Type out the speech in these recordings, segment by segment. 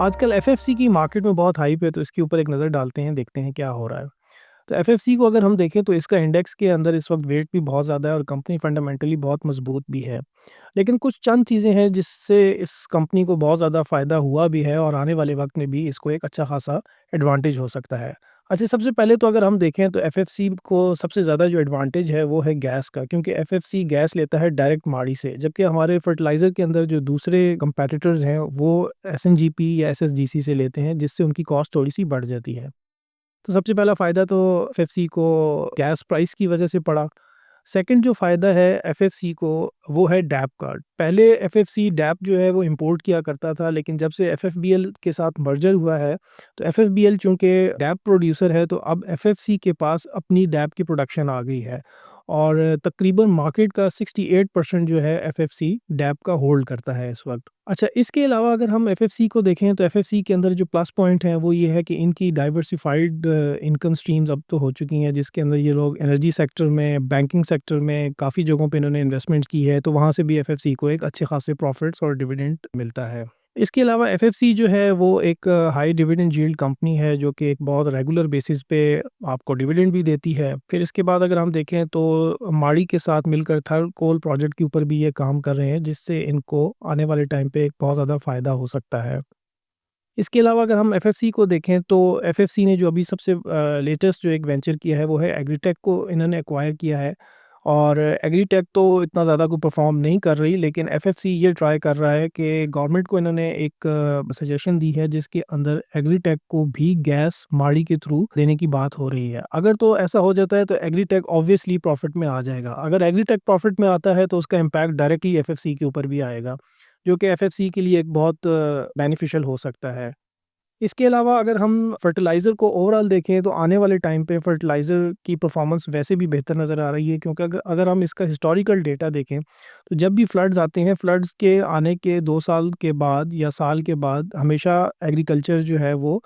आजकल एफएफसी की मार्केट में बहुत हाइप है, तो इसके ऊपर एक नज़र डालते हैं, देखते हैं क्या हो रहा है। तो एफएफसी को अगर हम देखें तो इसका इंडेक्स के अंदर इस वक्त वेट भी बहुत ज़्यादा है और कंपनी फंडामेंटली बहुत मजबूत भी है। लेकिन कुछ चंद चीज़ें हैं जिससे इस कंपनी को बहुत ज़्यादा फ़ायदा हुआ भी है और आने वाले वक्त में भी इसको एक अच्छा खासा एडवांटेज हो सकता है। अच्छा, सबसे पहले तो अगर हम देखें तो एफएफसी को सबसे ज़्यादा जो एडवांटेज है वो है गैस का, क्योंकि एफएफसी गैस लेता है डायरेक्ट माड़ी से, जबकि हमारे फर्टिलाइज़र के अंदर जो दूसरे कंपेटिटर्स हैं वो एसएनजीपी या एसएसजीसी से लेते हैं, जिससे उनकी कॉस्ट थोड़ी सी बढ़ जाती है। तो सबसे पहला फ़ायदा तो एफएफसी को गैस प्राइस की वजह से पड़ा। सेकंड जो फ़ायदा है एफएफसी को वो है डैप का। पहले एफएफसी डैप जो है वो इंपोर्ट किया करता था, लेकिन जब से एफएफबीएल के साथ मर्जर हुआ है तो एफएफबीएल चूँकि डैप प्रोड्यूसर है, तो अब एफएफसी के पास अपनी डैप की प्रोडक्शन आ गई है और तकरीबन मार्केट का 68% जो है एफएफसी डैप का होल्ड करता है इस वक्त। अच्छा, इसके अलावा अगर हम एफएफसी को देखें तो एफएफसी के अंदर जो प्लस पॉइंट है वो ये है कि इनकी डाइवर्सिफाइड इनकम स्ट्रीम्स अब तो हो चुकी हैं, जिसके अंदर ये लोग एनर्जी सेक्टर में, बैंकिंग सेक्टर में काफ़ी जगहों पे इन्होंने इन्वेस्टमेंट की है, तो वहाँ से भी एफएफसी को एक अच्छे खासे प्रॉफिट्स और डिविडेंड मिलता है। इसके अलावा एफएफसी जो है वो एक हाई डिविडेंड यील्ड कंपनी है, जो कि एक बहुत रेगुलर बेसिस पे आपको डिविडेंड भी देती है। फिर इसके बाद अगर हम देखें तो माड़ी के साथ मिलकर थर्ड कोल प्रोजेक्ट के ऊपर भी ये काम कर रहे हैं, जिससे इनको आने वाले टाइम पे एक बहुत ज़्यादा फ़ायदा हो सकता है। इसके अलावा अगर हम एफएफसी को देखें तो एफएफसी ने जो अभी सबसे लेटेस्ट जो एक वेंचर किया है वो है एग्रीटेक को इन्होंने एक्वायर किया है। और एग्रीटेक तो इतना ज़्यादा कोई परफॉर्म नहीं कर रही, लेकिन एफएफसी ये ट्राई कर रहा है कि गवर्नमेंट को इन्होंने एक सजेशन दी है जिसके अंदर एग्रीटेक को भी गैस माड़ी के थ्रू देने की बात हो रही है। अगर तो ऐसा हो जाता है तो एग्रीटेक ऑब्वियसली प्रॉफिट में आ जाएगा। अगर एग्रीटेक प्रॉफिट में आता है तो उसका इम्पैक्ट डायरेक्टली एफएफसी के ऊपर भी आएगा, जो कि एफएफसी के लिए एक बहुत बेनिफिशियल हो सकता है। इसके अलावा अगर हम फर्टिलाइज़र को ओवरऑल देखें तो आने वाले टाइम पे फर्टिलाइज़र की परफॉर्मेंस वैसे भी बेहतर नज़र आ रही है, क्योंकि अगर अगर हम इसका हिस्टोरिकल डेटा देखें तो जब भी फ्लड्स आते हैं, फ्लड्स के आने के 2 साल के बाद या साल के बाद हमेशा एग्रीकल्चर जो है वो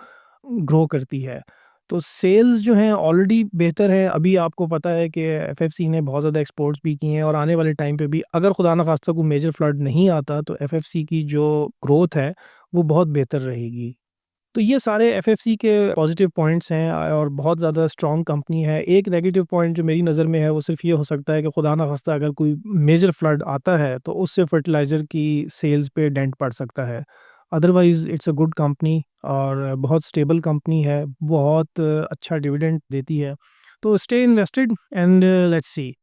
ग्रो करती है। तो सेल्स जो हैं ऑलरेडी बेहतर हैं। अभी आपको पता है कि एफएफसी ने बहुत ज़्यादा एक्सपोर्ट्स भी किए हैं और आने वाले टाइम पे भी अगर खुदा ना खास्ता कोई मेजर फ्लड नहीं आता तो एफएफसी की जो ग्रोथ है वो बहुत बेहतर रहेगी। तो ये सारे एफएफसी के पॉजिटिव पॉइंट्स हैं और बहुत ज़्यादा स्ट्रॉन्ग कंपनी है। एक नेगेटिव पॉइंट जो मेरी नज़र में है वो सिर्फ़ ये हो सकता है कि खुदा ना ख़ास्ता अगर कोई मेजर फ्लड आता है तो उससे फर्टिलाइज़र की सेल्स पे डेंट पड़ सकता है। Otherwise it's a good company और बहुत स्टेबल कंपनी है, बहुत अच्छा डिविडेंड देती है। तो stay invested and let's see.